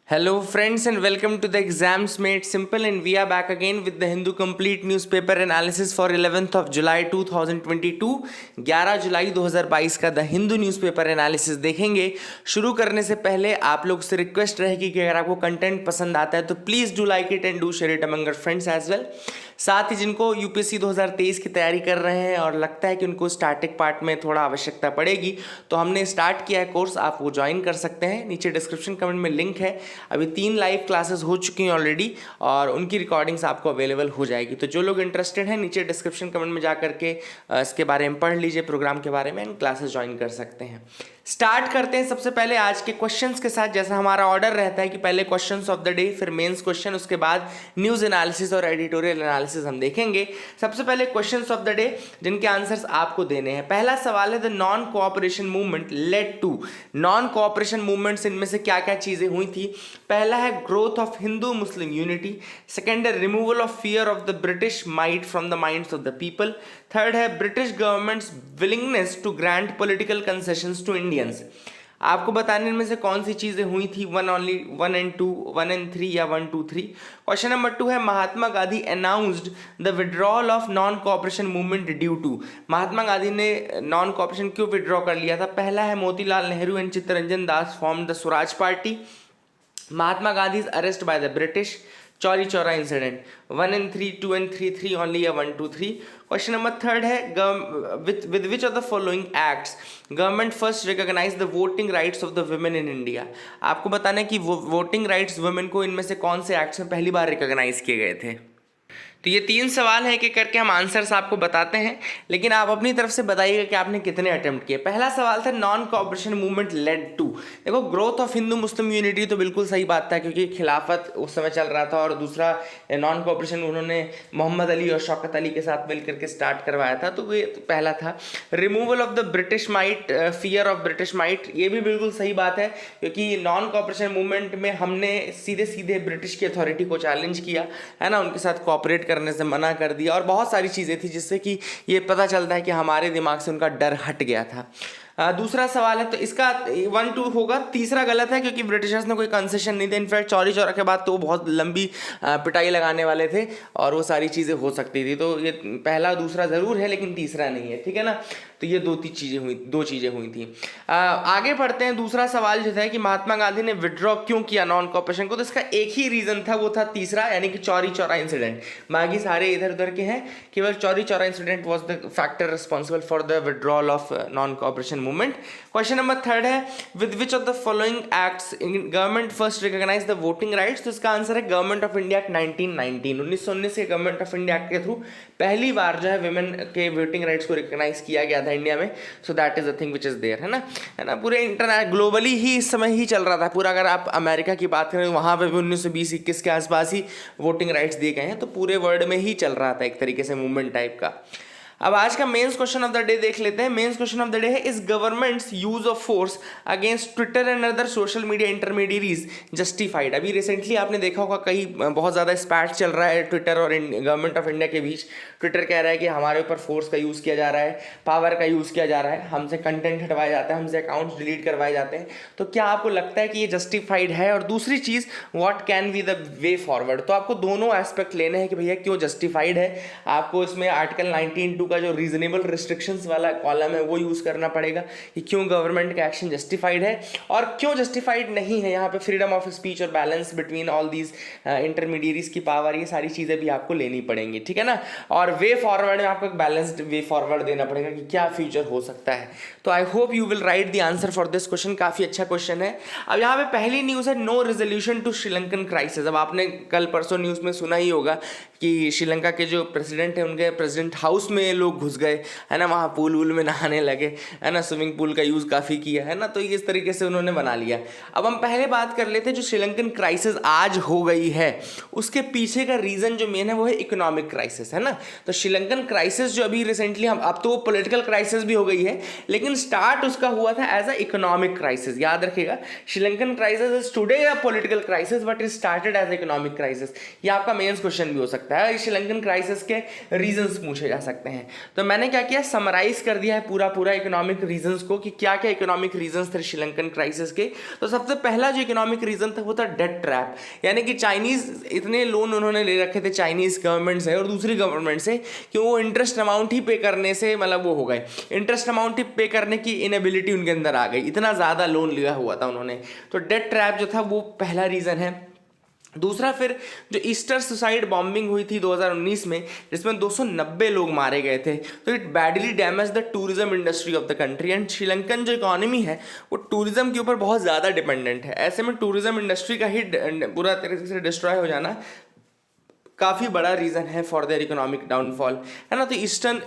Hello, friends, and welcome to the Exams Made Simple. And we are back again with the Hindu Complete Newspaper Analysis for 11th of July 2022. 11 जुलाई 2022 का the Hindu newspaper analysis देखेंगे। शुरू करने से पहले आप लोग से रिक्वेस्ट रहेगी कि अगर आपको कंटेंट पसंद आता है तो please do like it and do share it among your friends as well. साथ ही जिनको यूपीएससी 2023 की तैयारी कर रहे हैं और लगता है कि उनको स्टार्टिंग पार्ट में थोड़ा आवश्यकता पड़ेगी, तो हमने स्टार्ट किया है कोर्स, आप वो ज्वाइन कर सकते हैं। नीचे डिस्क्रिप्शन कमेंट में लिंक है। अभी 3 लाइव क्लासेस हो चुकी हैं ऑलरेडी और उनकी रिकॉर्डिंग्स आपको अवेलेबल हो जाएगी। तो जो लोग इंटरेस्टेड हैं नीचे डिस्क्रिप्शन कमेंट में जा करके इसके बारे में पढ़ लीजिए, प्रोग्राम के बारे में, एंड क्लासेस ज्वाइन कर सकते हैं। स्टार्ट करते हैं सबसे पहले आज के क्वेश्चंस के साथ। जैसा हमारा ऑर्डर रहता है कि पहले क्वेश्चंस ऑफ द डे, फिर मेंस क्वेश्चन, उसके बाद न्यूज़ एनालिसिस और एडिटोरियल एनालिसिस हम देखेंगे। सबसे पहले क्वेश्चंस ऑफ द डे जिनके आंसर्स आपको देने हैं। पहला सवाल है the non cooperation movement led to. Non cooperation movements, इनमें से क्या क्या चीज़ें हुई थी। पहला है growth of Hindu Muslim unity. Second है removal of fear of the British might from the minds of the people. Third है British government's willingness to grant political concessions to Indians. आपको बताने में से कौन सी चीजें हुई थी, वन एंड टू, 1 and 3 या 1, 2, 3। क्वेश्चन नंबर 2 है Mahatma Gandhi announced the withdrawal of non cooperation movement due to. Mahatma Gandhi ने नॉन कोऑपरेशन क्यों विड्रॉ कर लिया था। पहला है Motilal Nehru and Chittaranjan Das form the Swaraj party. Mahatma Gandhi is arrest by the British. Chauri Chaura incident. 1 and 3, 2 and 3, 3 only या 1, 2, 3। क्वेश्चन नंबर 3 है with which of the following acts government first recognise the voting rights of the women in India. आपको बताना है कि voting rights women को इनमें से कौन से एक्ट्स में पहली बार रिकॉग्नाइज किए गए थे। तो ये 3 सवाल हैं कि करके हम आंसर्स आपको बताते हैं, लेकिन आप अपनी तरफ से बताइएगा कि आपने कितने अटेम्प्ट किए। पहला सवाल था non cooperation movement led to. देखो, growth of Hindu Muslim unity तो बिल्कुल सही बात था क्योंकि खिलाफत उस समय चल रहा था, और दूसरा नॉन कोऑपरेशन उन्होंने मोहम्मद अली और शौकत अली के साथ मिल करके स्टार्ट करवाया था, तो ये पहला था। Removal of the British might, fear of British might, ये भी बिल्कुल सही बात है क्योंकि नॉन कोऑपरेशन मूवमेंट में हमने सीधे सीधे ब्रिटिश की अथॉरिटी को चैलेंज किया है ना, उनके साथ कोऑपरेट करने से मना कर दिया, और बहुत सारी चीज़ें थी जिससे कि ये पता चलता है कि हमारे दिमाग से उनका डर हट गया था। दूसरा सवाल है तो इसका 1, 2 होगा। तीसरा गलत है क्योंकि ब्रिटिशर्स ने कोई कंसेशन नहीं दी। इनफैक्ट चौरी चौरा के बाद तो वो बहुत लंबी पिटाई लगाने वाले थे और वो सारी चीज़ें हो सकती थी। तो ये पहला दूसरा ज़रूर है लेकिन तीसरा नहीं है, ठीक है ना। तो ये दो चीज़ें हुई थी। आगे बढ़ते हैं। दूसरा सवाल जो था कि महात्मा गांधी ने विड्रॉ क्यों किया नॉन कोऑपरेशन को, तो इसका एक ही रीज़न था, वो था तीसरा, यानी कि चौरी चौरा इंसिडेंट। बाकी सारे इधर उधर के हैं, केवल Chauri Chaura incident was the factor responsible for the withdrawal of non cooperation movement. Question number 3 है with which of the following acts government first recognise the voting rights. तो इसका आंसर है गवर्नमेंट ऑफ इंडिया एक्ट 1919। 1919 के government of India act के through पहली बार जो है women के वोटिंग राइट्स को रिकॉग्नाइज किया गया था इंडिया में। So that is the thing which is there, है ना। पूरे इंटरनेट ग्लोबली ही इस समय ही चल रहा था पूरा। अगर आप अमेरिका की बात करें तो वहाँ पे भी 1920-21 के आसपास ही वोटिंग राइट्स दिए गए हैं, तो पूरे वर्ल्ड में ही चल रहा था एक तरीके से मूवमेंट टाइप का। अब आज का mains question of the day देख लेते हैं। Mains question of the day है is government's use of force against Twitter and other social media intermediaries justified. अभी रिसेंटली आपने देखा होगा कहीं बहुत ज़्यादा स्पैट चल रहा है ट्विटर और गवर्नमेंट ऑफ इंडिया के बीच। ट्विटर कह रहा है कि हमारे ऊपर फोर्स का यूज़ किया जा रहा है, पावर का यूज़ किया जा रहा है, हमसे कंटेंट हटवाया जाता है, हमसे अकाउंट्स डिलीट करवाए जाते हैं। तो क्या आपको लगता है कि ये जस्टिफाइड है? और दूसरी चीज़, what can be the way forward. तो आपको दोनों एस्पेक्ट लेने हैं कि भैया क्यों जस्टिफाइड है। आपको इसमें आर्टिकल 19(2) का जो रीजनेबल रिस्ट्रिक्शंस वाला कॉलम है वो यूज़ करना पड़ेगा कि क्यों गवर्नमेंट का एक्शन जस्टिफाइड है और क्यों जस्टिफाइड नहीं है। यहाँ पे फ्रीडम ऑफ स्पीच और balance between all these intermediaries की पावर, ये सारी चीज़ें भी आपको लेनी पड़ेंगी, ठीक है ना। और वे फॉरवर्ड में आपको एक बैलेंस्ड वे फॉरवर्ड देना पड़ेगा कि क्या फ्यूचर हो सकता है। तो I hope you will write the answer for this question. काफ़ी अच्छा क्वेश्चन है। अब यहाँ पे पहली न्यूज़ है no resolution to Sri Lankan crisis. अब आपने कल परसों न्यूज़ में सुना ही होगा कि श्रीलंका के जो प्रेसिडेंट है उनके प्रेसिडेंट हाउस में लोग घुस गए, है ना, वहाँ पूल वूल में नहाने लगे, है ना, स्विमिंग पूल का यूज़ काफ़ी किया, है ना। तो इस तरीके से उन्होंने बना लिया। अब हम पहले बात कर लेते हैं जो श्रीलंकन क्राइसिस आज हो गई है उसके पीछे का रीज़न जो मेन है वो है इकोनॉमिक क्राइसिस, है ना। तो श्रीलंकन क्राइसिस जो अभी रिसेंटली हम, अब तो वो पॉलिटिकल क्राइसिस भी हो गई है, लेकिन स्टार्ट उसका हुआ था एज अ इकोनॉमिक क्राइसिस। याद रखिएगा, Sri Lankan crisis is today a political crisis but it started as economic crisis. ये आपका मेंस क्वेश्चन भी हो सकता है। श्रीलंकन क्राइसिस के रीजंस पूछे जा सकते हैं। है। तो मैंने क्या किया, समराइज कर दिया है पूरा इकोनॉमिक रीजंस को कि क्या क्या इकोनॉमिक रीजंस थे श्रीलंकन क्राइसिस के। तो सबसे पहला जो इकोनॉमिक रीजन था वो था डेट ट्रैप, यानी कि चाइनीज इतने लोन उन्होंने ले रखे थे चाइनीज गवर्नमेंट से और दूसरी गवर्नमेंट से कि वो इंटरेस्ट अमाउंट ही पे करने से मतलब वो हो गए, इंटरेस्ट अमाउंट ही पे करने की इनएबिलिटी उनके अंदर आ गई, इतना ज़्यादा लोन लिया हुआ था उन्होंने। तो डेट ट्रैप जो था वो पहला रीज़न है। दूसरा फिर जो ईस्टर सुसाइड बॉम्बिंग हुई थी 2019 में, जिसमें 290 लोग मारे गए थे, तो it badly damage the tourism industry of the country. And Sri Lankan जो इकोनॉमी है वो टूरिज्म के ऊपर बहुत ज़्यादा डिपेंडेंट है। ऐसे में टूरिज्म इंडस्ट्री का ही पूरा तरीके से डिस्ट्रॉय हो जाना काफ़ी बड़ा रीज़न है फॉर देयर इकोनॉमिक डाउनफॉल, है ना। तो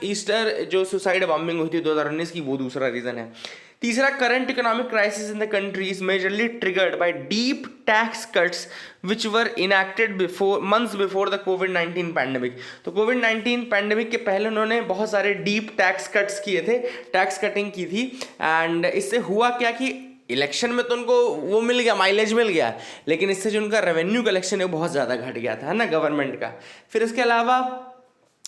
ईस्टर जो सुसाइड बॉम्बिंग हुई थी 2019 की, वो दूसरा रीज़न है। तीसरा, current economic crisis in the country is majorly triggered by deep tax cuts which were enacted months before the covid pandemic. तो कोविड-19 पैंडेमिक के पहले उन्होंने बहुत सारे डीप टैक्स कट्स किए थे, टैक्स कटिंग की थी। एंड इससे हुआ क्या कि इलेक्शन में तो उनको वो मिल गया, माइलेज मिल गया, लेकिन इससे जो उनका रेवेन्यू कलेक्शन है वो बहुत ज़्यादा घट गया था, है ना, गवर्नमेंट का। फिर इसके अलावा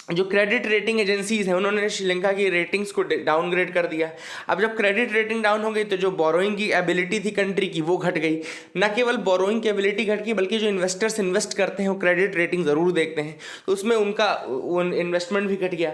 जो क्रेडिट रेटिंग एजेंसीज हैं उन्होंने श्रीलंका की रेटिंग्स को डाउनग्रेड कर दिया। अब जब क्रेडिट रेटिंग डाउन हो गई तो जो बोरोइंग की एबिलिटी थी कंट्री की वो घट गई। न केवल बोरोइंग की एबिलिटी घट गई बल्कि जो इन्वेस्टर्स इन्वेस्ट करते हैं वो क्रेडिट रेटिंग ज़रूर देखते हैं, तो उसमें उनका इन्वेस्टमेंट भी घट गया।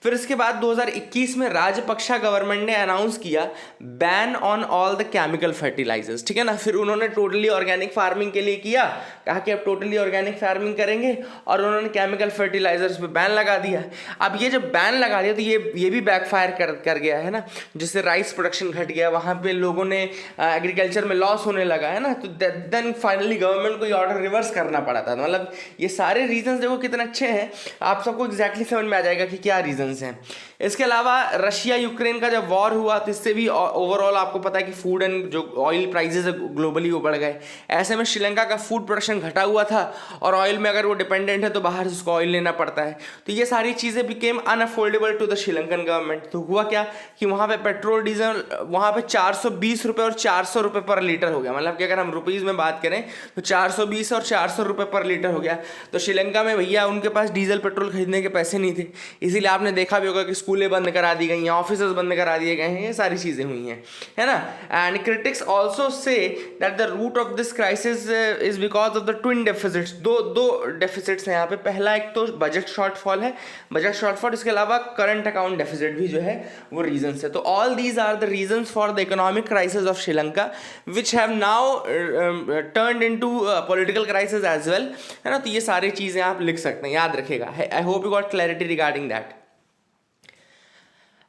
फिर इसके बाद 2021 में राजपक्षा गवर्नमेंट ने अनाउंस किया ban on all the chemical fertilisers, ठीक है ना। फिर उन्होंने टोटली ऑर्गेनिक फार्मिंग के लिए किया, कहा कि अब टोटली ऑर्गेनिक फार्मिंग करेंगे, और उन्होंने केमिकल फर्टिलाइजर्स पे बैन लगा दिया। अब ये जब बैन लगा दिया तो ये भी बैकफायर कर गया, है ना, जिससे राइस प्रोडक्शन घट गया, वहाँ पे लोगों ने एग्रीकल्चर में लॉस होने लगा, है ना। तो देन फाइनली गवर्नमेंट को ये ऑर्डर रिवर्स करना पड़ा था। मतलब ये सारे रीजंस देखो कितने अच्छे हैं, आप सबको एग्जैक्टली समझ में आ जाएगा कि क्या रीजंस हैं। इसके अलावा रशिया यूक्रेन का जब वॉर हुआ तो इससे भी ओवरऑल आपको पता है कि फूड एंड जो ऑयल प्राइजेस है ग्लोबली वो बढ़ गए। ऐसे में श्रीलंका का फूड प्रोडक्शन घटा हुआ था और ऑयल में अगर वो डिपेंडेंट है तो बाहर से उसको ऑयल लेना पड़ता है। तो ये सारी चीज़ें became unaffordable to the Sri Lankan government. तो हुआ क्या कि वहाँ पे पेट्रोल डीजल वहाँ पे 420 रुपये और 400 रुपये पर लीटर हो गया। मतलब कि अगर हम रुपीज़ में बात करें तो 420 और 400 रुपये पर लीटर हो गया। तो श्रीलंका में भैया उनके पास डीजल पेट्रोल खरीदने के पैसे नहीं थे, इसीलिए आपने देखा भी होगा कि स्कूलें बंद करा दी गई हैं, ऑफिसेज बंद करा दिए गए हैं, ये सारी चीज़ें हुई हैं, है ना। And critics also say that the root of this crisis is because of the twin deficits. दो डेफिसिट्स हैं यहाँ पे। पहला एक तो बजट शॉर्टफॉल है, बजट शॉर्टफॉल, इसके अलावा करंट अकाउंट डेफिसिट भी जो है वो रीजंस है। तो all these are the reasons for the economic crisis of Sri Lanka which have now turned into political crisis as well, है ना। तो ये सारी चीज़ें आप लिख सकते हैं, याद रखेगा। आई hope you got clarity regarding that.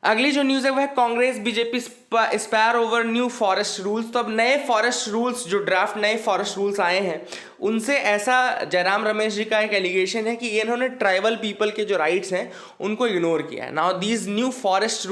अगली जो न्यूज़ है वो है Congress BJP spare over new forest rules. तो अब नए फॉरेस्ट रूल्स, जो ड्राफ्ट नए फॉरेस्ट रूल्स आए हैं, उनसे ऐसा जयराम रमेश जी का एक एलिगेशन है कि इन्होंने ट्राइबल पीपल के जो राइट्स हैं उनको इग्नोर किया है। Now these new forest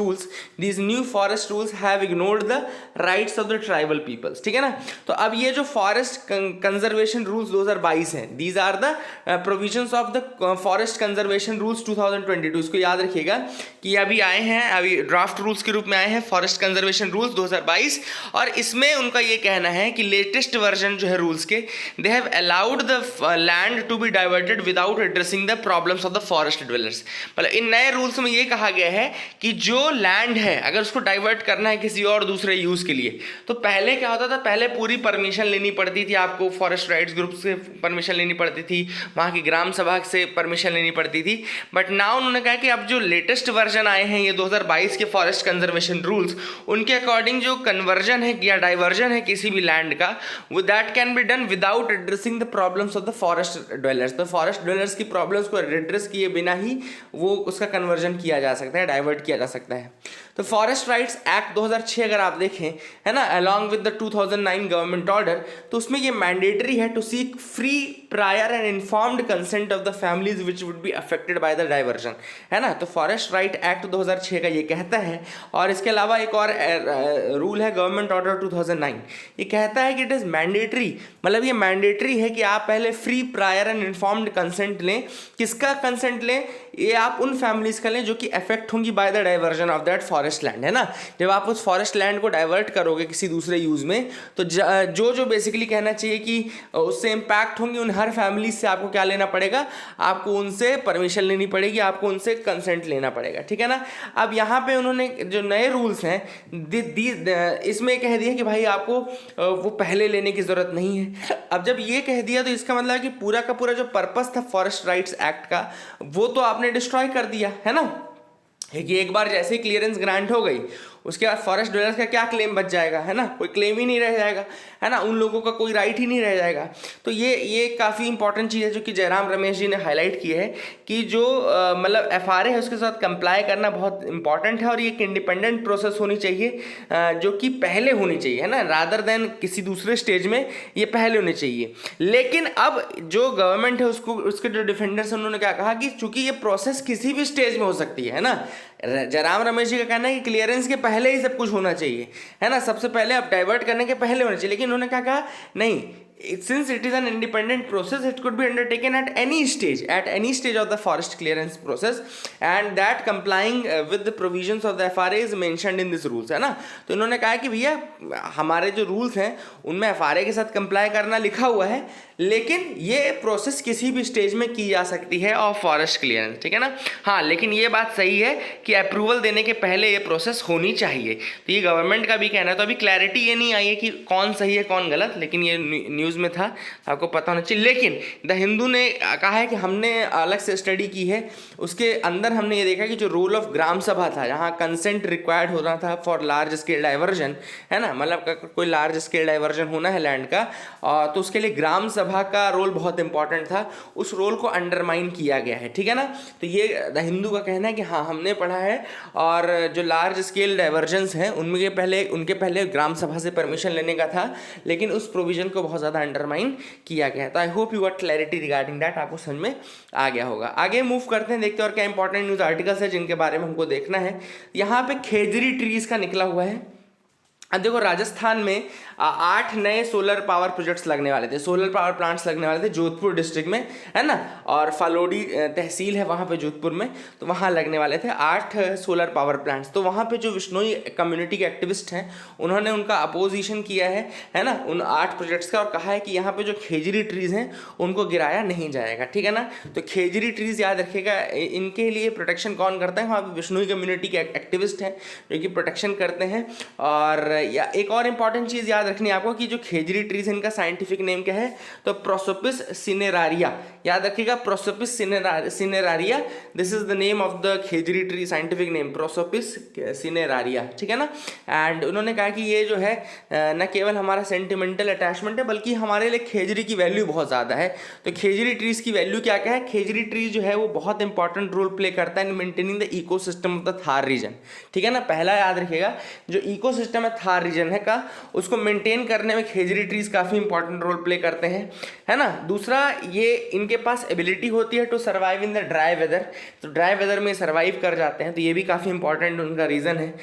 rules have ignored the rights of the tribal peoples, ठीक है ना। तो अब ये जो फॉरेस्ट कंजर्वेशन रूल्स 2022 हैं, these are the provisions of the forest conservation rules 2022। इसको याद रखिएगा कि अभी आए हैं, अभी ड्राफ्ट रूल्स के रूप में आए हैं फॉरेस्ट कंजर्वेशन रूल्स 2022, और इसमें उनका ये कहना है कि लेटेस्ट वर्जन जो है रूल्स के, they have allowed the land to be diverted without addressing the problems of the forest dwellers. मतलब इन नए रूल्स में ये कहा गया है कि जो लैंड है अगर उसको डाइवर्ट करना है किसी और दूसरे यूज के लिए, तो पहले क्या होता था, पहले पूरी परमिशन लेनी पड़ती थी आपको, फॉरेस्ट राइट्स ग्रुप से परमिशन लेनी पड़ती थी, वहाँ की ग्राम सभा से परमिशन लेनी पड़ती थी। बट नाउ उन्होंने कहा कि अब जो लेटेस्ट वर्जन आए हैं ये 2022 के फॉरेस्ट कंजर्वेशन रूल्स, उनके अकॉर्डिंग जो कन्वर्जन है या डाइवर्जन है किसी भी लैंड का, वो that can be done without addressing the problems of the forest dwellers. तो फॉरेस्ट ड्वेलर्स की प्रॉब्लम्स को एड्रेस किए बिना ही वो उसका कन्वर्जन किया जा सकता है, डाइवर्ट किया जा सकता है। तो फॉरेस्ट राइट्स एक्ट 2006 अगर आप देखें, है ना, along with the 2009 government order, तो उसमें ये मैंडेटरी है to seek free prior and informed consent of the families which would be affected by the diversion, है ना। तो फॉरेस्ट राइट एक्ट 2006 का ये कहता है। और इसके अलावा एक और रूल है गवर्नमेंट ऑर्डर 2009, ये कहता है कि इट इज़ मैंडेटरी, मतलब ये मैंडेटरी है कि आप पहले free prior and informed consent लें। किसका कंसेंट लें? ये आप उन फैमिलीज का लें जो कि अफेक्ट होंगी bye the diversion of that forest forest land, है ना। जब आप उस फॉरेस्ट लैंड को डाइवर्ट करोगे किसी दूसरे यूज़ में, तो जो बेसिकली कहना चाहिए कि उससे इम्पैक्ट होंगे, उन हर फैमिली से आपको क्या लेना पड़ेगा, आपको उनसे परमिशन लेनी पड़ेगी, आपको उनसे कंसेंट लेना पड़ेगा, ठीक है ना। अब यहाँ पे उन्होंने जो नए रूल्स हैं इसमें कह दिया कि भाई आपको वो पहले लेने की ज़रूरत नहीं है। अब जब ये कह दिया तो इसका मतलब है कि पूरा का पूरा जो पर्पस था फॉरेस्ट राइट्स एक्ट का, वो तो आपने डिस्ट्रॉय कर दिया, है ना। कि एक बार जैसे ही क्लियरेंस ग्रांट हो गई, उसके बाद फॉरेस्ट ड्वेलर्स का क्या क्लेम बच जाएगा, है ना। कोई क्लेम ही नहीं रह जाएगा, है ना। उन लोगों का कोई राइट ही नहीं रह जाएगा। तो ये काफ़ी इंपॉर्टेंट चीज़ है जो कि जयराम रमेश जी ने हाईलाइट की है कि जो मतलब एफआरए है उसके साथ कंप्लाई करना बहुत इंपॉर्टेंट है, और ये एक इंडिपेंडेंट प्रोसेस होनी चाहिए जो कि पहले होनी चाहिए, है ना, रादर देन किसी दूसरे स्टेज में ये पहले होनी चाहिए। लेकिन अब जो गवर्नमेंट है उसके जो डिफेंडर्स हैं उन्होंने क्या कहा कि चूंकि ये प्रोसेस किसी भी स्टेज में हो सकती है ना। जयराम रमेश जी का कहना है कि क्लियरेंस के पहले ही सब कुछ होना चाहिए, है ना, सबसे पहले आप डाइवर्ट करने के पहले होना चाहिए। लेकिन उन्होंने क्या कहा, नहीं, since it is an independent process, it could be undertaken at any stage of the forest clearance process, and that complying with the provisions of the FRA is mentioned in this rules, है ना। तो इन्होंने कहा कि भैया हमारे जो rules हैं उनमें FRA के साथ कंप्लाई करना लिखा हुआ है, लेकिन ये प्रोसेस किसी भी स्टेज में की जा सकती है ऑफ फॉरेस्ट क्लियरेंस, ठीक है ना। हाँ, लेकिन ये बात सही है कि अप्रूवल देने के पहले ये प्रोसेस होनी चाहिए। तो ये गवर्नमेंट का भी कहना है। तो अभी क्लैरिटी ये नहीं आई है कि कौन सही है कौन गलत, लेकिन ये न्यूज़ में था, आपको पता होना चाहिए। लेकिन द हिंदू ने कहा है कि हमने अलग से स्टडी की है, उसके अंदर हमने ये देखा कि जो रोल ऑफ ग्राम सभा था, जहाँ कंसेंट रिक्वायर्ड होना था फॉर लार्ज स्केल डाइवर्जन, है ना, मतलब कोई लार्ज स्केल डाइवर्जन होना है लैंड का, तो उसके लिए ग्राम सभा का रोल बहुत इंपॉर्टेंट था। उस रोल को अंडरमाइन किया गया है, ठीक है ना। तो ये द हिंदू का कहना है कि हाँ, हमने पढ़ा है, और जो लार्ज स्केल डाइवर्जन्स हैं उनके पहले ग्राम सभा से परमिशन लेने का था, लेकिन उस प्रोविजन को बहुत ज़्यादा अंडरमाइन किया गया है। तो I hope you got clarity regarding that, आपको समझ में आ गया होगा। आगे मूव करते हैं, देखते हैं और क्या इंपॉर्टेंट न्यूज़ आर्टिकल्स है जिनके बारे में हमको देखना है। यहाँ पे खेजरी ट्रीज का निकला हुआ है। अब देखो, राजस्थान में 8 नए सोलर पावर प्रोजेक्ट्स लगने वाले थे, सोलर पावर प्लांट्स लगने वाले थे जोधपुर डिस्ट्रिक्ट में, है ना, और फालोडी तहसील है वहाँ पे जोधपुर में, तो वहाँ लगने वाले थे 8 सोलर पावर प्लांट्स। तो वहाँ पे जो विश्नोई कम्युनिटी के एक्टिविस्ट हैं उन्होंने उनका अपोजिशन किया है ना, उन 8 प्रोजेक्ट्स का, और कहा है कि यहाँ पे जो खेजरी ट्रीज़ हैं उनको गिराया नहीं जाएगा, ठीक है ना। तो खेजरी ट्रीज़ याद रखिएगा, इनके लिए प्रोटेक्शन कौन करता है, वहाँ पे विश्नोई कम्युनिटी के एक्टिविस्ट हैं जो कि प्रोटेक्शन करते हैं। और या एक और इंपॉर्टेंट चीज़ याद रखनी है आपको कि जो खेजरी ट्रीज है इनका साइंटिफिक नेम क्या है, तो प्रोसोपिस सिनेरारिया, याद रखिएगा, Prosopis cineraria, this is the name of the khejri tree, scientific name Prosopis cineraria, ठीक है ना। एंड उन्होंने कहा कि ये जो है न केवल हमारा सेंटिमेंटल अटैचमेंट है, बल्कि हमारे लिए खेजरी की वैल्यू बहुत ज़्यादा है। तो खेजरी ट्रीज की वैल्यू क्या क्या है, खेजरी ट्रीज जो है वो बहुत इंपॉर्टेंट रोल प्ले करता है in maintaining the ecosystem of the Thar region, ठीक है ना। पहला याद रखिएगा, जो इकोसिस्टम है थार रीजन है का, उसको मेंटेन करने में खेजरी ट्रीज काफ़ी इंपॉर्टेंट रोल प्ले करते हैं, है ना। दूसरा, ये इनके पास एबिलिटी होती है to survive in the dry weather, तो ड्राई वेदर में सर्वाइव कर जाते हैं, तो ये भी काफ़ी इंपॉर्टेंट उनका रीज़न है।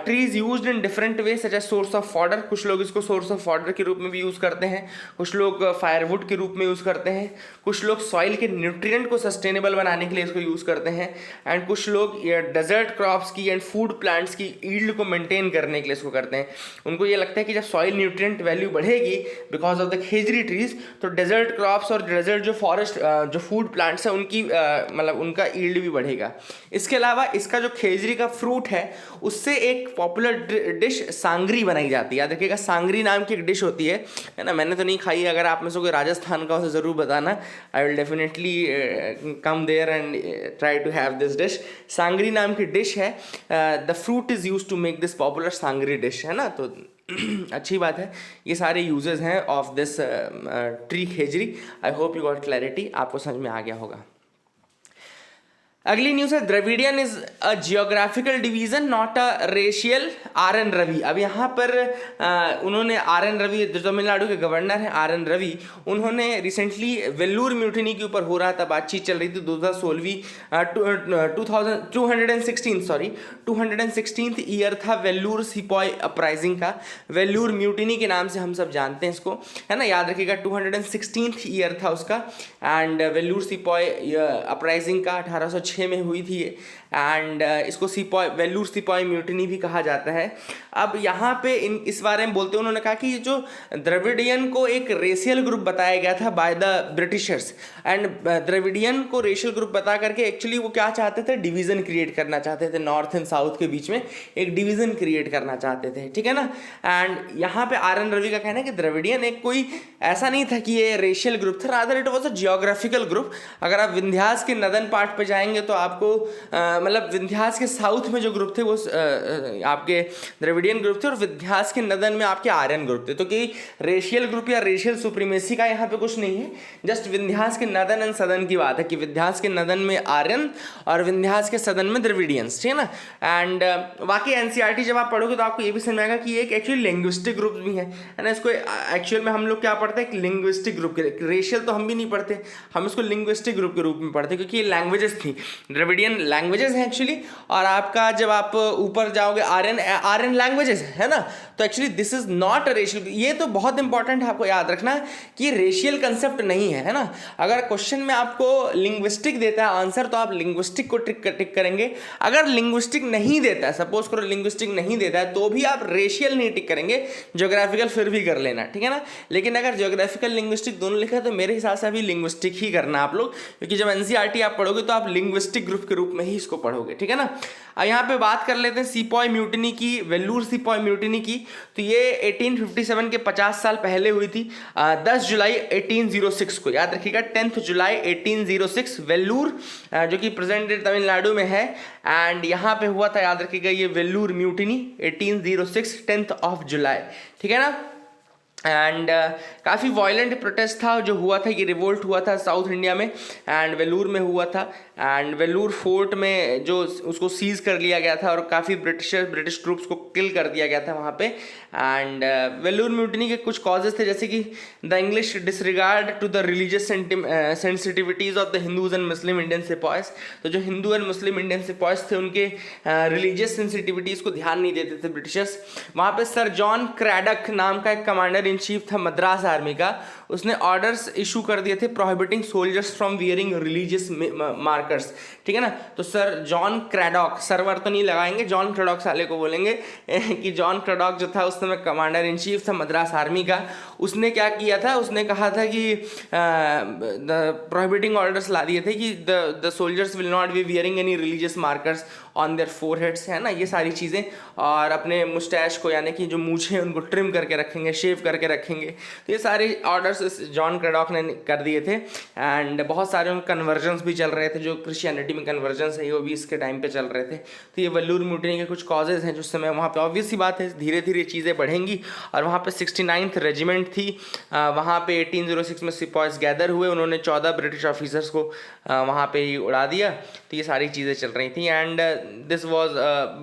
Trees used in different way such as source of fodder, कुछ लोग इसको सोर्स ऑफ फॉडर के रूप में भी यूज़ करते हैं, कुछ लोग फायरवुड के रूप में यूज़ करते हैं, कुछ लोग सॉइल के न्यूट्रिएंट को सस्टेनेबल बनाने के लिए इसको यूज़ करते हैं, एंड कुछ लोग डेजर्ट क्रॉप्स की एंड फूड प्लांट्स की ईल्ड को मेंटेन करने के लिए इसको करते हैं। उनको ये लगता है कि जब सॉइल न्यूट्रिएंट वैल्यू बढ़ेगी because of the Khejri trees, तो डेजर्ट क्रॉप्स और डेजर्ट जो फॉरेस्ट जो फूड प्लांट्स हैं उनकी मतलब उनका ईल्ड भी बढ़ेगा। इसके अलावा इसका जो खेजरी का फ्रूट है उससे एक पॉपुलर डिश सांगरी बनाई जाती है। याद रखिएगा, सांगरी नाम की एक डिश होती है ना, मैंने तो नहीं खाई है, अगर आप में से कोई राजस्थान का हो तो ज़रूर बताना, I will definitely come there and try to have this dish. Sangri नाम की डिश है, the fruit is use to make this popular sangri dish, है ना। तो अच्छी बात है, ये सारे यूजेस हैं of this tree khejri. I hope you got clarity, आपको समझ में आ गया होगा। अगली न्यूज़ है, Dravidian is a geographical division not a racial, R N Ravi. अब यहाँ पर उन्होंने आर एन रवि, जो तमिलनाडु के गवर्नर हैं आर एन रवि, उन्होंने रिसेंटली वेल्लूर म्यूटिनी के ऊपर हो रहा था, बातचीत चल रही थी 216 ईयर था वेल्लूर सिपॉय अपराइजिंग का, वेल्लूर म्यूटिनी के नाम से हम सब जानते हैं इसको, है ना। याद रखिएगा 216 ईयर था उसका, एंड वेल्लूर सिपॉय अपराइजिंग का 1806 2006 में हुई थी ये, एंड इसको वेल्लूर सिपाही म्यूटिनी भी कहा जाता है। अब यहाँ पे इस बारे में बोलते हैं, उन्होंने कहा कि जो द्रविडियन को एक रेशियल ग्रुप बताया गया था by the Britishers, and Dravidian को रेशियल ग्रुप बता करके एक्चुअली वो क्या चाहते थे, डिवीजन क्रिएट करना चाहते थे, नॉर्थ एंड साउथ के बीच में एक डिवीजन क्रिएट करना चाहते थे, ठीक है ना। एंड यहाँ पे आर एन रवि का कहना है कि द्रविडियन एक कोई ऐसा नहीं था कि ये रेशियल ग्रुप था, rather it was a geographical group. अगर आप विंध्यास के नदन पार्ट पे जाएंगे तो आपको मतलब विंध्यास के साउथ में जो ग्रुप थे वो आपके द्रविडियन ग्रुप थे, और विंध्यास के नदन में आपके आर्यन ग्रुप थे। तो कि रेशियल ग्रुप या रेशियल सुप्रीमेसी का यहाँ पे कुछ नहीं है, जस्ट विंध्यास के नदन एंड सदन की बात है कि विंध्यास के नदन में आर्यन और विंध्यास के सदन में द्रविडियंस, ठीक है ना। एंड बाकी एनसीईआरटी जब आप पढ़ोगे तो आपको ये भी समझ आएगा कि एक एक्चुअली लिंग्विस्टिक ग्रुप भी है ना। इसको एक्चुअल में हम लोग क्या पढ़ते हैं, लिंग्विस्टिक ग्रुप के, रेशियल तो हम भी नहीं पढ़ते, हम इसको लिंग्विस्टिक ग्रुप के रूप में पढ़ते क्योंकि ये लैंग्वेजेस थी, द्रविडियन लैंग्वेजेस हैं एक्चुअली। और आपका जब आप ऊपर जाओगे आर्यन लैंग्वेजेस है ना, तो actually this is not a racial. ये तो बहुत इंपॉर्टेंट है आपको याद रखना कि रेशियल कंसेप्ट नहीं है ना। अगर क्वेश्चन में आपको लिंग्विस्टिक देता है आंसर तो आप लिंग्विस्टिक को टिक करेंगे। अगर लिंग्विस्टिक नहीं देता है, सपोज करो लिंग्विस्टिक नहीं देता है, तो भी आप रेशियल नहीं टिक करेंगे, ज्योग्राफिकल फिर भी कर लेना, ठीक है ना। लेकिन अगर ज्योग्राफिकल लिंग्विस्टिक दोनों लिखा है तो मेरे हिसाब से अभी लिंग्विस्टिक ही करना आप लोग, क्योंकि जब एनसीईआरटी आप पढ़ोगे तो आप लिंग्विस्टिक ग्रुप के रूप में ही इसको पढ़ोगे, ठीक है ना। अब यहाँ पे बात कर लेते हैं सिपॉय म्यूटिनी की, वेल्लूर सिपॉय म्यूटिनी की। तो ये 1857 के 50 साल पहले हुई थी, 10 जुलाई 1806 को, याद रखिएगा 10 जुलाई 1806, वेल्लूर जो कि प्रेजेंट डे तमिलनाडु में है। एंड यहाँ पे हुआ था, याद रखिएगा, ये वेल्लूर म्यूटिनी 1806 10 ऑफ जुलाई, ठीक है ना। एंड काफ़ी वायलेंट प्रोटेस्ट था जो हुआ था, ये रिवोल्ट हुआ था साउथ इंडिया में, एंड वेल्लूर में हुआ था। एंड वेल्लूर फोर्ट में जो उसको सीज कर लिया गया था और काफ़ी ब्रिटिश ट्रूप्स को किल कर दिया गया था वहाँ पे। एंड वेल्लूर म्यूटिनी के कुछ कॉजेज थे, जैसे कि the English disregard to the religious sensitivities of the Hindus and Muslim Indian sepoys. तो जो Hindu and Muslim Indian sepoys थे उनके रिलीजियस सेंसिटिविटीज़ को ध्यान नहीं देते थे ब्रिटिशर्स। वहाँ पे सर जॉन क्रैडक नाम का एक कमांडर इन चीफ था मद्रास आर्मी का, उसने ऑर्डर्स इशू कर दिए थे prohibiting soldiers from wearing religious markers, ठीक है ना। तो सर जॉन क्रैडॉक, सर्वर तो नहीं लगाएंगे, जॉन क्रैडॉक साले को बोलेंगे कि जॉन क्रैडॉक जो था उस समय कमांडर इन चीफ था मद्रास आर्मी का, उसने क्या किया था, उसने कहा था कि प्रोहिबिटिंग ऑर्डर्स ला दिए थे कि the soldiers will not be wearing any religious markers on their foreheads, है ना, ये सारी चीज़ें। और अपने मुस्टैश को, यानी कि जो मूछें हैं उनको ट्रिम करके रखेंगे, शेव करके रखेंगे। तो ये सारे ऑर्डर्स जॉन क्रैडॉक ने कर दिए थे। एंड बहुत सारे उन कन्वर्जन्स भी चल रहे थे, जो क्रिश्चियनिटी में कन्वर्जन्स है वो भी इसके टाइम पे चल रहे थे। तो ये वेल्लूर म्यूटिनी के कुछ कॉजेज हैं जो उस समय वहाँ पे, ऑब्वियस सी बात है धीरे धीरे चीज़ें बढ़ेंगी। और वहाँ पे 69th रेजिमेंट थी, वहाँ पे 1806 में सिपॉयज गैदर हुए, उन्होंने 14 ब्रिटिश ऑफिसर्स को वहाँ पे ही उड़ा दिया। तो ये सारी चीज़ें चल रही थी। एंड दिस वॉज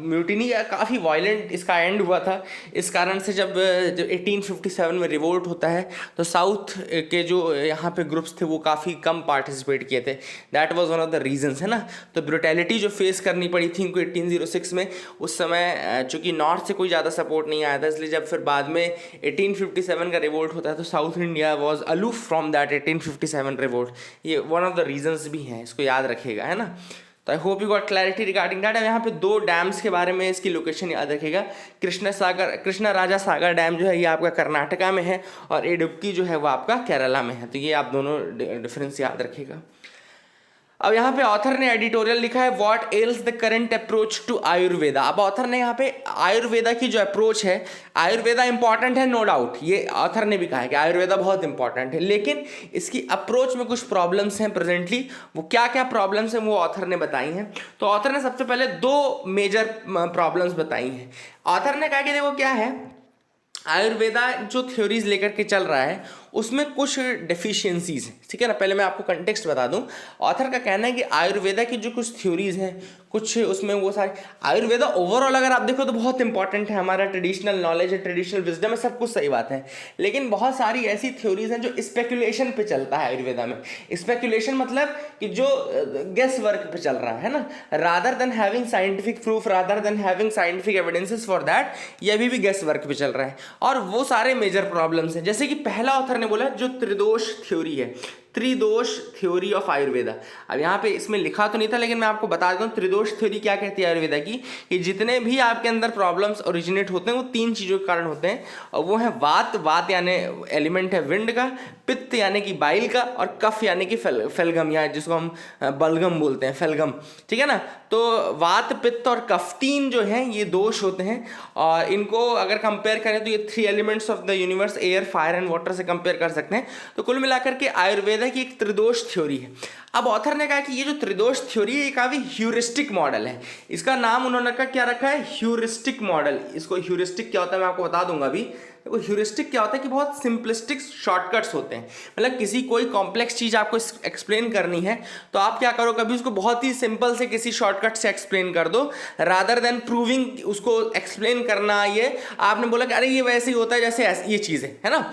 म्यूटिनी काफ़ी वायलेंट इसका एंड हुआ था। इस कारण से जब 1857 में रिवोल्ट होता है तो साउथ के जो यहाँ पे ग्रुप्स थे वो काफ़ी कम पार्टिसिपेट किए थे, that was one of the reasons, है ना। तो ब्रुटैलिटी जो फेस करनी पड़ी थी इनको 1806 में, उस समय चूँकि नॉर्थ से कोई ज़्यादा सपोर्ट नहीं आया था, इसलिए जब फिर बाद में 1857 का रिवोल्ट होता है तो south India was aloof from that 1857 revolt. ये वन ऑफ द रीजंस भी हैं, इसको याद रखिएगा, है ना। तो I hope you got clarity regarding that. यहाँ पे 2 डैम्स के बारे में इसकी लोकेशन याद रखिएगा, कृष्णा राजा सागर डैम जो है ये आपका कर्नाटका में है, और इडुक्की जो है वो आपका केरला में है। तो ये आप दोनों डिफरेंस याद रखिएगा। अब यहाँ पे ऑथर ने एडिटोरियल लिखा है what else the current approach to Ayurveda. अब ऑथर ने यहाँ पे आयुर्वेदा की जो अप्रोच है, आयुर्वेदा इंपॉर्टेंट है नो डाउट, ये ऑथर ने भी कहा है कि आयुर्वेदा बहुत इंपॉर्टेंट है, लेकिन इसकी अप्रोच में कुछ प्रॉब्लम्स हैं प्रेजेंटली। वो क्या क्या प्रॉब्लम्स हैं वो ऑथर ने बताई हैं। तो ऑथर ने सबसे पहले 2 मेजर प्रॉब्लम्स बताई हैं। ऑथर ने कहा कि देखो क्या है, आयुर्वेदा जो थ्योरीज लेकर के चल रहा है उसमें कुछ डेफिशिएंसीज हैं, ठीक है ना। पहले मैं आपको कंटेक्स्ट बता दूं। ऑथर का कहना है कि आयुर्वेदा की जो कुछ थ्योरीज हैं, कुछ उसमें वो सारे, आयुर्वेदा ओवरऑल अगर आप देखो तो बहुत इंपॉर्टेंट है, हमारा ट्रेडिशनल नॉलेज है, ट्रेडिशनल विजडम है, सब कुछ सही बात है, लेकिन बहुत सारी ऐसी थ्योरीज हैं जो स्पेकुलेशन पे चलता है आयुर्वेदा में। स्पेकुलेशन मतलब कि जो गेस वर्क पे चल रहा है ना, rather than having scientific proof, rather than having scientific evidences for that, ये अभी भी गेस वर्क पे चल रहा है। और वो सारे मेजर प्रॉब्लम्स हैं, जैसे कि पहला ऑथर ने बोला जो त्रिदोष थ्योरी है। त्रिदोष थ्योरी ऑफ आयुर्वेदा। अब यहाँ पे इसमें लिखा तो नहीं था, लेकिन मैं आपको बता देता हूँ त्रिदोष थ्योरी क्या कहती है आयुर्वेदा की, कि जितने भी आपके अंदर प्रॉब्लम्स ओरिजिनेट होते हैं वो 3 चीज़ों के कारण होते हैं, और वो है वात, वात यानी एलिमेंट है विंड का, पित्त यानी कि बाइल का, और कफ यानी कि फेलगम, या जिसको हम बलगम बोलते हैं, फेलगम, ठीक है ना। तो वात, पित्त और कफ 3 जो हैं ये दोष होते हैं, और इनको अगर कंपेयर करें तो ये 3 elements of the universe, air, fire and water से कंपेयर कर सकते हैं। तो कुल मिलाकर के आयुर्वेदा की एक त्रिदोष थ्योरी है। अब ऑथर ने कहा कि ये जो त्रिदोष थ्योरी है ये काफी ह्यूरिस्टिक मॉडल है। इसका नाम उन्होंने क्या रखा है, ह्यूरिस्टिक मॉडल। इसको ह्यूरिस्टिक क्या होता है मैं आपको बता दूंगा अभी। देखो ह्यूरिस्टिक क्या होता है कि बहुत सिंपलिस्टिक शॉर्टकट्स होते हैं, मतलब किसी कोई कॉम्प्लेक्स चीज़ आपको एक्सप्लेन करनी है तो आप क्या करो, कभी उसको बहुत ही सिंपल से किसी शॉर्टकट से एक्सप्लेन कर दो, रादर देन प्रूविंग उसको एक्सप्लेन करना। ये आपने बोला कि अरे ये वैसे ही होता है जैसे ये चीज़ है ना।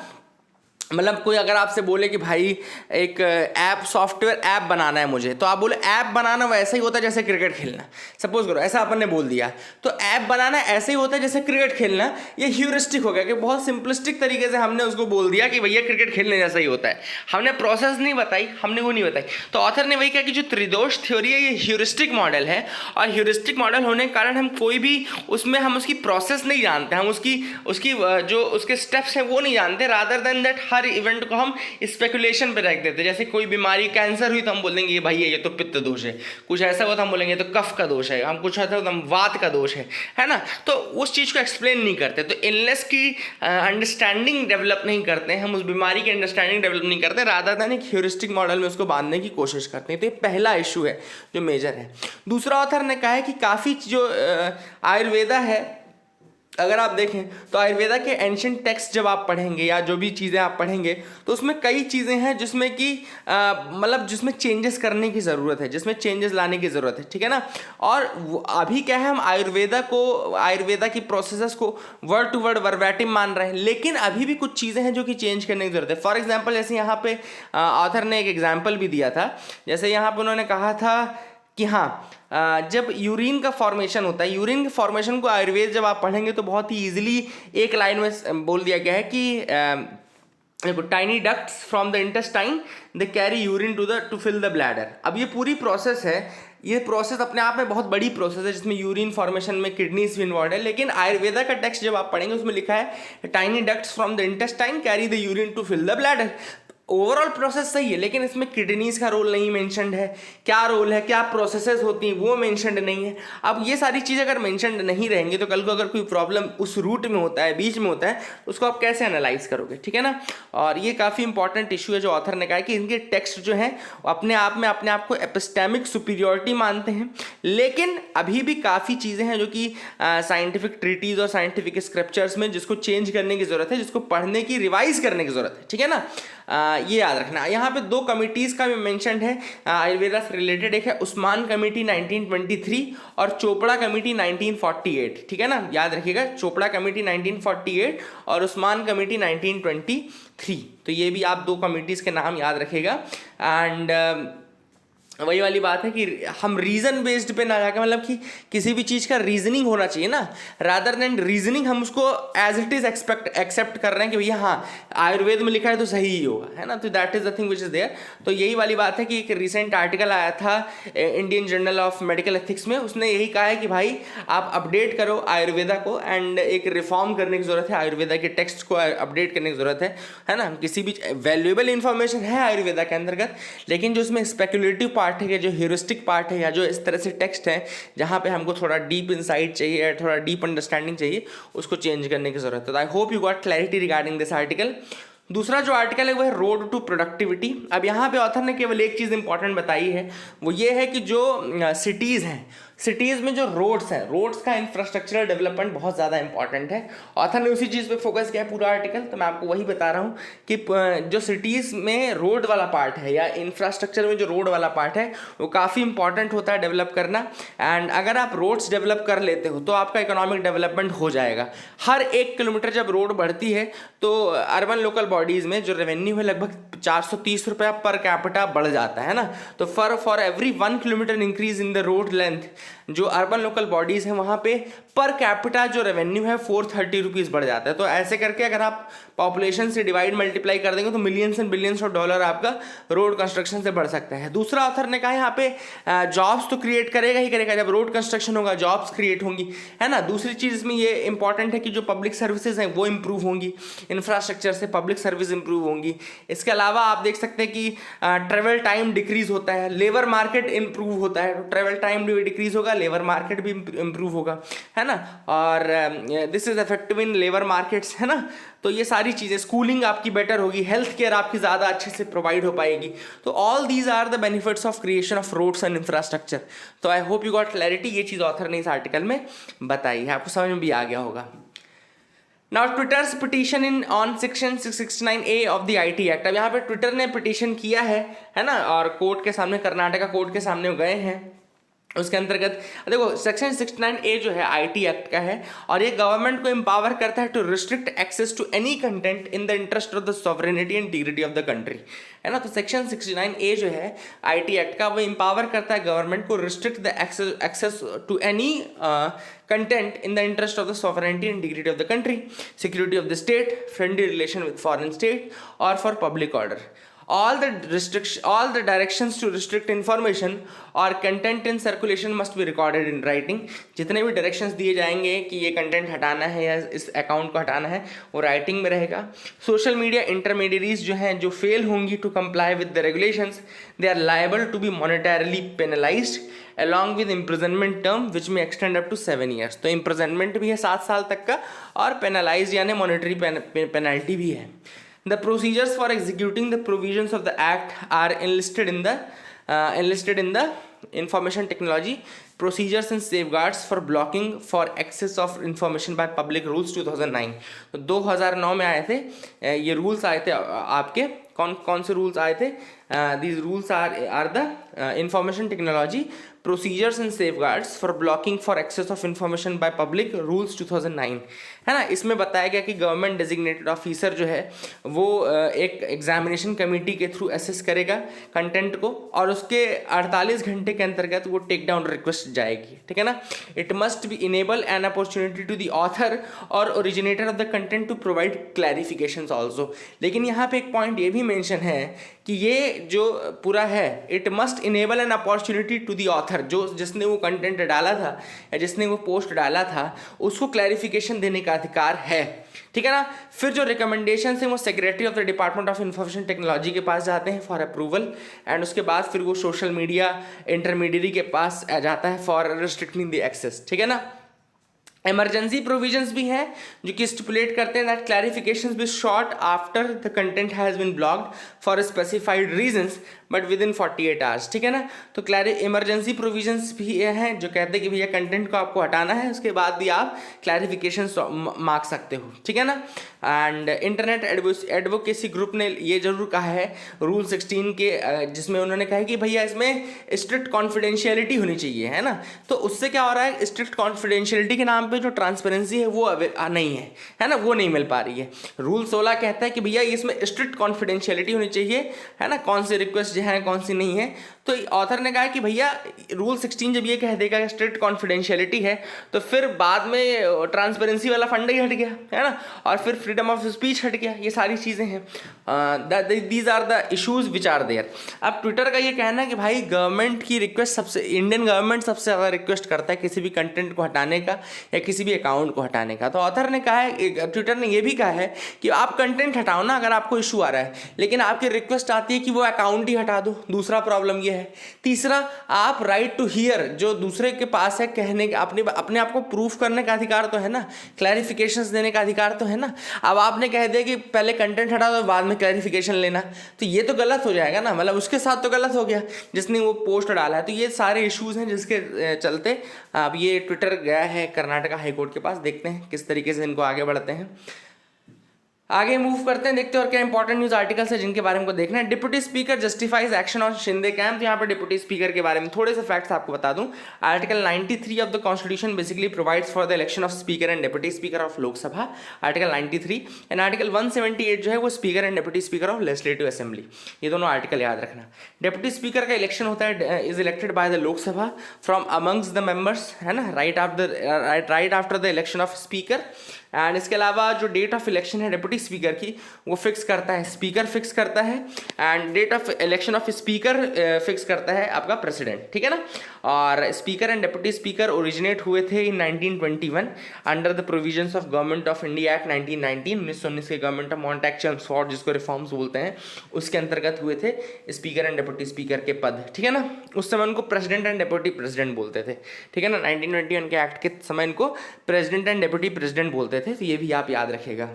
मतलब कोई अगर आपसे बोले कि भाई एक ऐप, सॉफ्टवेयर ऐप बनाना है मुझे, तो आप बोले ऐप बनाना वैसे ही होता है जैसे क्रिकेट खेलना, सपोज करो ऐसा अपन ने बोल दिया, तो ऐप बनाना ऐसे ही होता है जैसे क्रिकेट खेलना। ये ह्यूरिस्टिक हो गया कि बहुत सिंपलिस्टिक तरीके से हमने उसको बोल दिया कि भैया क्रिकेट खेलने जैसा ही होता है, हमने प्रोसेस नहीं बताई, हमने वो नहीं बताई। तो ऑथर ने वही कहा कि जो त्रिदोष थ्योरी है ये ह्यूरिस्टिक मॉडल है, और ह्यूरिस्टिक मॉडल होने के कारण हम कोई भी उसमें हम उसकी प्रोसेस नहीं जानते, हम उसकी जो उसके स्टेप्स हैं वो नहीं जानते, rather than that her event को हम स्पेकुलेशन पे रख देते। जैसे कोई बीमारी, कैंसर हुई तो हम बोल देंगे भाई ये तो पित्त दोष है, कुछ ऐसा हुआ तो हम बोलेंगे तो कफ का दोष है, हम कुछ ऐसा तो हम वात का दोष है ना। तो उस चीज़ को एक्सप्लेन नहीं करते, तो इलनेस की अंडरस्टैंडिंग डेवलप नहीं करते हैं, हम उस बीमारी की अंडरस्टैंडिंग डेवलप नहीं करते, रादर देन एक ह्यूरिस्टिक मॉडल में उसको बांधने की कोशिश करते हैं। तो ये पहला इशू है जो मेजर है। दूसरा ऑथर ने कहा है कि काफ़ी जो आयुर्वेदा है, अगर आप देखें तो आयुर्वेदा के एंशिएंट टेक्स्ट जब आप पढ़ेंगे या जो भी चीज़ें आप पढ़ेंगे तो उसमें कई चीज़ें हैं जिसमें कि मतलब जिसमें चेंजेस करने की ज़रूरत है, जिसमें चेंजेस लाने की ज़रूरत है, ठीक है ना। और अभी क्या है, हम आयुर्वेदा की प्रोसेसेस को वर्ड टू वर्ड वर्बैटिम मान रहे हैं, लेकिन अभी भी कुछ चीज़ें हैं जो कि चेंज करने की ज़रूरत है। फॉर एग्जाम्पल जैसे यहाँ पे ऑथर ने एक एग्जाम्पल भी दिया था, जैसे यहाँ पर उन्होंने कहा था कि हाँ, जब यूरिन का फॉर्मेशन होता है, यूरिन के फॉर्मेशन को आयुर्वेद जब आप पढ़ेंगे तो बहुत ही इजीली एक लाइन में बोल दिया गया है कि देखो, tiny ducts from the intestine they carry urine to fill the bladder. अब ये पूरी प्रोसेस है, ये प्रोसेस अपने आप में बहुत बड़ी प्रोसेस है जिसमें यूरिन फॉर्मेशन में किडनीज भी इन्वॉल्व है, लेकिन आयुर्वेदा का टेक्स्ट जब आप पढ़ेंगे उसमें लिखा है tiny ducts from the intestine carry the urine to fill the bladder. Overall process सही है, लेकिन इसमें किडनीज का रोल नहीं मेंशन्ड है, क्या रोल है, क्या प्रोसेसेस होती हैं वो मेंशन्ड नहीं है। अब ये सारी चीज़ अगर मेंशन्ड नहीं रहेंगी तो कल को अगर कोई प्रॉब्लम उस रूट में होता है, बीच में होता है, उसको आप कैसे एनालाइज करोगे, ठीक है ना। और ये काफ़ी इंपॉर्टेंट इशू है जो ऑथर ने कहा है कि इनके टेक्स्ट जो है अपने आप को एपिस्टेमिक सुपीरियरिटी मानते हैं, लेकिन अभी भी काफ़ी चीज़ें हैं जो कि साइंटिफिक ट्रीटीज और साइंटिफिक स्क्रिप्चर्स में जिसको चेंज करने की ज़रूरत है, जिसको पढ़ने की, रिवाइज करने की ज़रूरत है, ठीक है ना। ये याद रखना। यहाँ पे 2 कमिटीज़ का भी मेंशन है आयुर्वेदा से रिलेटेड, एक है उस्मान कमेटी 1923 और चोपड़ा कमेटी 1948, ठीक है ना, याद रखिएगा, चोपड़ा कमेटी 1948 और उस्मान कमेटी 1923। तो ये भी आप 2 कमिटीज़ के नाम याद रखिएगा। एंड वही वाली बात है कि हम रीज़न बेस्ड पे ना जाकर, मतलब कि किसी भी चीज़ का रीजनिंग होना चाहिए ना, रादर देन रीजनिंग हम उसको एज इट इज़ एक्सेप्ट कर रहे हैं कि भैया हाँ आयुर्वेद में लिखा है तो सही ही होगा, है ना। तो that is the thing which is there. तो यही वाली बात है कि एक रिसेंट आर्टिकल आया था Indian journal of medical ethics में, उसने यही कहा है कि भाई आप अपडेट करो आयुर्वेदा को, एंड एक रिफॉर्म करने की ज़रूरत है, आयुर्वेदा के टेक्स्ट को अपडेट करने की ज़रूरत है ना। किसी भी वैल्यूएबल इंफॉर्मेशन है आयुर्वेदा के अंतर्गत, लेकिन जो उसमें स्पेकुलेटिव पार्ट है, जो ह्यूरिस्टिक पार्ट है, या जो इस तरह से टेक्स्ट है जहां पे हमको थोड़ा डीप इनसाइट चाहिए, थोड़ा डीप अंडरस्टैंडिंग चाहिए, उसको चेंज करने की जरूरत है। आई hope you got clarity regarding this article. दूसरा जो आर्टिकल है वो है रोड टू प्रोडक्टिविटी। अब यहाँ पे ऑथर ने केवल एक चीज़ इंपॉर्टेंट बताई है, वो ये है कि जो सिटीज़ हैं, सिटीज़ में जो रोड्स हैं, रोड्स का इंफ्रास्ट्रक्चरल डेवलपमेंट बहुत ज़्यादा इंपॉर्टेंट है। ऑथर ने उसी चीज़ पे फोकस किया है पूरा आर्टिकल, तो मैं आपको वही बता रहा हूँ कि जो सिटीज़ में रोड वाला पार्ट है या इंफ्रास्ट्रक्चर में जो रोड वाला पार्ट है वो काफ़ी इंपॉर्टेंट होता है डेवलप करना। एंड अगर आप रोड्स डेवलप कर लेते हो तो आपका इकोनॉमिक डेवलपमेंट हो जाएगा। हर 1 किलोमीटर जब रोड बढ़ती है तो अर्बन लोकल बॉडीज़ में जो रेवेन्यू है लगभग 430 रुपया पर कैपिटा बढ़ जाता है ना। तो for every 1 kilometre increase in the road length जो अर्बन लोकल बॉडीज़ हैं वहाँ पे पर कैपिटा जो रेवेन्यू है 430 रुपीज़ बढ़ जाता है। तो ऐसे करके अगर आप पॉपुलेशन से डिवाइड मल्टीप्लाई कर देंगे तो millions and billions of dollar आपका रोड कंस्ट्रक्शन से बढ़ सकता है। दूसरा ऑथर ने कहा यहाँ पे जॉब्स तो क्रिएट करेगा ही करेगा, जब रोड कंस्ट्रक्शन होगा जॉब्स क्रिएट होंगी, है ना। दूसरी चीज़ इसमें ये इंपॉर्टेंट है कि जो पब्लिक सर्विसेज हैं वो इंप्रूव होंगी, इंफ्रास्ट्रक्चर से पब्लिक सर्विस इंप्रूव होंगी। इसके अलावा आप देख सकते हैं कि ट्रेवल टाइम डिक्रीज होता है, लेबर मार्केट इंप्रूव होता है, तो ट्रेवल टाइम भी डिक्रीज होगा, लेबर मार्केट भी इंप्रूव होगा, है ना। और this is effective in labour markets, है ना। तो ये सारी चीज़ें, स्कूलिंग आपकी बेटर होगी, हेल्थ केयर आपकी ज़्यादा अच्छे से प्रोवाइड हो पाएगी। तो all these are the benefits of creation of roads and infrastructure. तो I hope you got clarity, ये चीज़ ऑथर ने इस आर्टिकल में बताई है, आपको समझ में भी आ गया होगा। Now Twitter's petition in on section 669A of the IT Act। अब यहाँ पे ट्विटर ने पिटीशन किया है ना, और कोर्ट के सामने, कर्नाटका कोर्ट के सामने गए हैं। उसके अंतर्गत देखो सेक्शन 69A जो है IT एक्ट का है, और ये गवर्नमेंट को एम्पावर करता है to restrict access to any content in the interest of the sovereignty and integrity of the country, है ना। तो सेक्शन 69A जो है IT एक्ट का, वो एम्पावर करता है गवर्नमेंट को restrict the access to any content in the interest of the sovereignty and integrity of the country, security of the state, friendly relation with foreign state, और for public order. all the directions to restrict information or content in circulation must be recorded in writing। जितने भी directions दिए जाएंगे कि ये content हटाना है या इस अकाउंट को हटाना है, वो राइटिंग में रहेगा। सोशल मीडिया इंटरमीडियरीज जो हैं, जो फेल होंगी to comply with the regulations, they are liable to be monetarily penalised along with imprisonment term which may extend up to 7 years। तो imprisonment भी है 7 साल तक का, और penalize यानी monetary penalty भी है। The procedures for executing the provisions of the act are enlisted in the information technology procedures and safeguards for blocking for access of information by public rules 2009। तो 2009 में आए थे ये रूल्स आए थे आपके, कौन से रूल्स आए थे? These rules are the information technology procedures and safeguards for blocking for access of information by public rules 2009, है ना। इसमें बताया गया कि गवर्नमेंट डेजिग्नेटेड ऑफिसर जो है वो एक एग्जामिनेशन कमेटी के थ्रू असेस करेगा कंटेंट को, और उसके 48 घंटे के अंतर्गत वो टेक डाउन रिक्वेस्ट जाएगी, ठीक है ना। It must be enable an opportunity to the author और originator of the content to provide clarifications also. लेकिन यहाँ पे एक पॉइंट ये भी मेंशन है कि ये जो पूरा है, it must enable an opportunity to the author, जो जिसने वो कंटेंट डाला था या जिसने वो पोस्ट डाला था, उसको क्लैरिफिकेशन देने का अधिकार है, ठीक है ना। फिर जो रिकमेंडेशन है वो secretary of the department of information technology के पास जाते हैं फॉर अप्रूवल, एंड उसके बाद फिर वो सोशल मीडिया इंटरमीडियरी के पास जाता है फॉर रिस्ट्रिक्टिंग द एक्सेस, ठीक है ना। इमरजेंसी प्रोविजंस भी हैं जो कि स्टिपुलेट करते हैं that clarifications be short after the content has been blocked for specified reasons but within 48 hours, ठीक है ना। तो इमरजेंसी प्रोविजंस भी हैं जो कहते हैं कि भैया कंटेंट को आपको हटाना है, उसके बाद भी आप क्लैरिफिकेशन मांग सकते हो, ठीक है ना। एंड इंटरनेट एडवोकेसी ग्रुप ने ये जरूर कहा है रूल 16 के, जिसमें उन्होंने कहा है कि भैया इसमें स्ट्रिक्ट कॉन्फिडेंशियलिटी होनी चाहिए, है ना। तो उससे क्या हो रहा है, स्ट्रिक्ट कॉन्फिडेंशियलिटी के नाम पे जो ट्रांसपेरेंसी है वो नहीं है ना, वो नहीं मिल पा रही है। रूल 16 कहता है कि भैया इसमें स्ट्रिक्ट कॉन्फिडेंशियलिटी होनी चाहिए, है ना, कौन सी रिक्वेस्ट है कौन सी नहीं है। तो ऑथर ने कहा कि भैया रूल 16 जब ये कह देगा कि स्ट्रिक्ट कॉन्फिडेंशियलिटी है, तो फिर बाद में ट्रांसपेरेंसी वाला फंड ही हट गया, है ना, और फिर फ्रीडम ऑफ स्पीच हट गया, ये सारी चीज़ें हैं। These are the issues which are there. अब ट्विटर का ये कहना है कि भाई गवर्नमेंट की रिक्वेस्ट सबसे, इंडियन गवर्नमेंट सबसे ज़्यादा रिक्वेस्ट करता है किसी भी कंटेंट को हटाने का या किसी भी अकाउंट को हटाने का। तो ऑथर ने कहा है, ट्विटर ने ये भी कहा है कि आप कंटेंट हटाओ ना अगर आपको इशू आ रहा है, लेकिन आपकी रिक्वेस्ट आती है कि वो अकाउंट ही हटा दो, दूसरा प्रॉब्लम ये है। तीसरा, आप राइट टू हियर, जो दूसरे के पास है कहने का, अपने आप को प्रूफ करने का अधिकार तो है ना, क्लैरिफिकेशंस देने का अधिकार तो है ना। अब आपने कह दिया कि पहले कंटेंट हटा दो बाद में क्लैरिफिकेशन लेना, तो ये तो गलत हो जाएगा ना, मतलब उसके साथ तो गलत हो गया जिसने वो पोस्ट डाला है। तो ये सारे इश्यूज हैं जिसके चलते अब ये ट्विटर गया है कर्नाटका हाईकोर्ट के पास। देखते हैं किस तरीके से इनको आगे बढ़ते हैं। आगे मूव करते हैं, देखते हैं और क्या इंपॉर्टेंट न्यूज आर्टिकल्स है जिनके बारे में को देखना है। Deputy speaker justifies action on Shinde camp. यहाँ पर डिप्टी स्पीकर के बारे में थोड़े से फैक्ट्स आपको बता दूं। Article 93 of the constitution basically provides for the election of speaker and deputy speaker of Lok Sabha, article 93, and article 178 जो है वो speaker and deputy speaker of legislative assembly. ये दोनों आर्टिकल याद रखना। डिप्टी स्पीकर का इलेक्शन होता है, is elected by the Lok Sabha from amongst the members, है ना, right after the election of speaker. And इसके अलावा जो डेट ऑफ इलेक्शन है डिप्टी स्पीकर की वो फिक्स करता है स्पीकर, फिक्स करता है, and date of election of speaker fix करता है आपका प्रेसिडेंट, ठीक है ना। और speaker and deputy speaker originate हुए थे in 1921 under the provisions of government of India act 1919, 1919 के गवर्नमेंट ऑफ मॉन्टैग चेम्सफोर्ड, जिसको रिफॉर्म्स बोलते हैं, उसके अंतर्गत हुए थे स्पीकर एंड डिप्टी स्पीकर के पद, ठीक है ना। उस समय उनको प्रेसिडेंट एंड डिप्टी प्रेसिडेंट बोलते थे, ठीक है ना। 1921 के एक्ट के समय इनको प्रेसिडेंट एंड डिप्टी प्रेसिडेंट बोलते थे, तो ये भी आप याद रखेगा।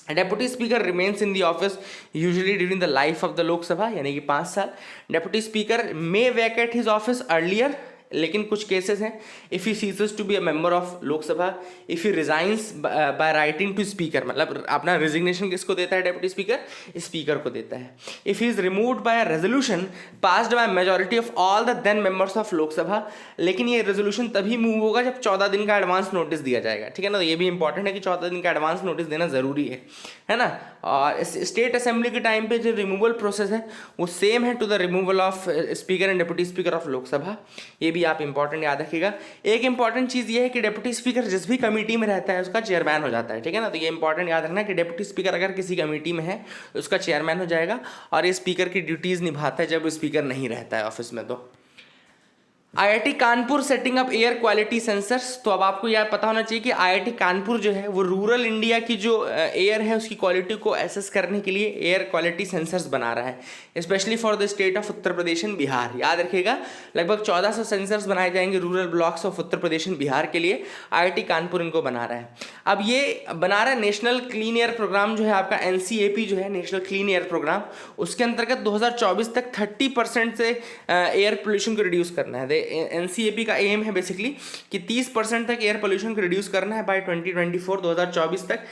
Deputy speaker remains in the office usually during the life of the Lok Sabha, यानी कि 5 साल। Deputy speaker may vacate his office earlier, लेकिन कुछ केसेस हैं, if he ceases to be a member of Lok Sabha, if he resigns by writing to speaker, मतलब अपना resignation किसको देता है डेप्यूटी स्पीकर, स्पीकर को देता है। If he is removed by a resolution passed by majority of all the then members of Lok Sabha, लेकिन ये रेजोल्यूशन तभी मूव होगा जब 14 दिन का एडवांस नोटिस दिया जाएगा, ठीक है ना। तो ये भी इंपॉर्टेंट है कि 14 दिन का एडवांस नोटिस देना जरूरी है ना। और स्टेट असेंबली के टाइम पे जो रिमूवल प्रोसेस है वो सेम है to the removal of speaker and deputy speaker of Lok Sabha, ये भी आप इंपॉर्टेंट याद रखिएगा। एक इंपॉर्टेंट चीज़ ये है कि डिप्टी स्पीकर जिस भी कमेटी में रहता है उसका चेयरमैन हो जाता है, ठीक है ना। तो ये इंपॉर्टेंट याद रखना कि डिप्टी स्पीकर अगर किसी कमेटी में है तो उसका चेयरमैन हो जाएगा, और ये स्पीकर की ड्यूटीज़ निभाता है जब स्पीकर नहीं रहता है ऑफिस में। तो IIT Kanpur setting up air quality sensors. तो अब आपको यह पता होना चाहिए कि आईआईटी कानपुर जो है वो रूरल इंडिया की जो एयर है उसकी क्वालिटी को एसेस करने के लिए एयर क्वालिटी सेंसर्स बना रहा है, specially for the state of Uttar Pradesh and Bihar. याद रखिएगा, लगभग 1400 सेंसर्स बनाए जाएंगे rural blocks of Uttar Pradesh and Bihar के लिए। आईआईटी कानपुर इनको बना रहा है। अब ये बना रहा है नेशनल क्लीन एयर प्रोग्राम जो है आपका, एनसीएपी जो है, नेशनल क्लीन एयर प्रोग्राम, उसके अंतर्गत 2024 तक 30% से एयर पोल्यूशन को रिड्यूस करना है। एनसीएपी का एम है बेसिकली कि 30% तक एयर पोल्यूशन को रिड्यूस करना है बाय 2024, 2024 तक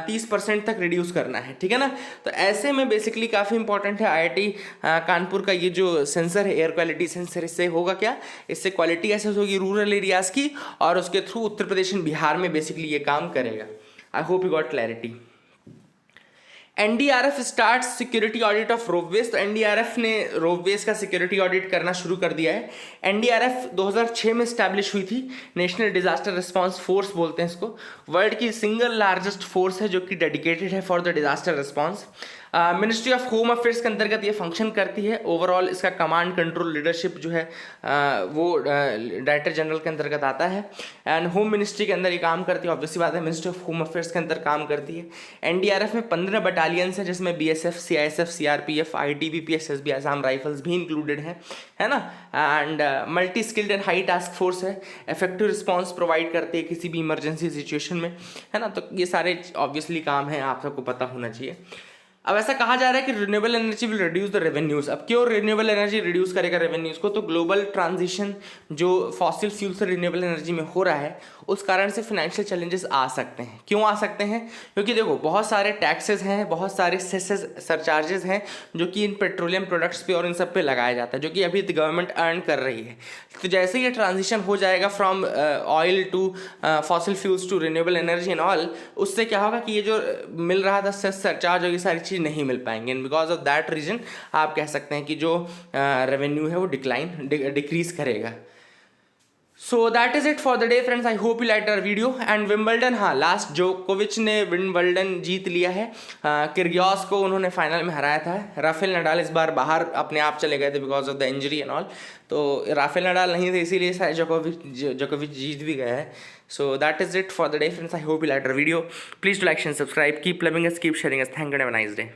30% तक रिड्यूस करना है, ठीक है ना। तो ऐसे में बेसिकली काफ़ी इंपॉर्टेंट है आईआईटी कानपुर का ये जो सेंसर है, एयर क्वालिटी सेंसर। इससे होगा क्या, इससे क्वालिटी एसेस होगी रूरल एरियाज की, और उसके थ्रू उत्तर प्रदेश एंड बिहार में बेसिकली ये काम करेगा। आई hope you got clarity. NDRF start security audit of ropeways. तो एनडीआरएफ ने रोपवेज का सिक्योरिटी ऑडिट करना शुरू कर दिया है। एनडीआरएफ 2006 में स्टैब्लिश हुई थी, नेशनल डिजास्टर रिस्पांस फोर्स बोलते हैं इसको। वर्ल्ड की सिंगल लार्जेस्ट फोर्स है जो कि डेडिकेटेड है for the disaster response. Ministry of home affairs के अंतर्गत ये फंक्शन करती है। ओवरऑल इसका कमांड कंट्रोल लीडरशिप जो है वो डायरेक्टर जनरल के अंतर्गत आता है, एंड होम मिनिस्ट्री के अंदर ये काम करती है। ऑब्वियसली बात है, मिनिस्ट्री ऑफ होम अफेयर्स के अंदर काम करती है। एनडीआरएफ में 15 बटालियंस हैं, जिसमें BSF, CISF, CRPF, ITBP, SSB, Assam rifles भी इंक्लूडेड है ना। And multi skilled and high task force है, इफेक्टिव रिस्पॉन्स प्रोवाइड करती है किसी भी इमरजेंसी सिचुएशन में, है ना। तो ये सारे ऑब्वियसली काम हैं, आप सबको पता होना चाहिए। अब ऐसा कहा जा रहा है कि renewable energy will reduce the revenues. अब क्यों रिन्यूएबल एनर्जी रिड्यूस करेगा रेवेन्यूज को, तो ग्लोबल ट्रांजिशन जो फॉसिल फ्यूल से रिन्यूएबल एनर्जी में हो रहा है उस कारण से फाइनेंशियल चैलेंजेस आ सकते हैं। क्यों आ सकते हैं, क्योंकि देखो बहुत सारे टैक्सेस हैं, बहुत सारे सेसेस सरचार्जेस हैं जो कि इन पेट्रोलियम प्रोडक्ट्स पे और इन सब पे लगाया जाता है, जो कि अभी गवर्नमेंट अर्न कर रही है। तो जैसे ये ट्रांजिशन हो जाएगा from oil to fossil fuels to renewable energy and all, उससे क्या होगा कि ये जो मिल रहा था सेस सरचार्ज और ये सारी चीज़ नहीं मिल पाएंगे। And because of that reason आप कह सकते हैं कि जो रेवेन्यू है वो डिक्रीज करेगा। So that is it for the day friends. I hope you like our video. And Wimbledon, हाँ, लास्ट जोकोविच ने विंबलडन जीत लिया है। किर्गियोस को उन्होंने फाइनल में हराया था। राफेल नडाल इस बार बाहर अपने आप चले गए थे because of the injury and all. तो राफेल नडाल नहीं थे, इसीलिए शायद जोकोविच जीत भी गया है। So that is it for the day friends. I hope you like our video. Please to like and subscribe, keep loving us, keep sharing us. Thank you and have a nice day.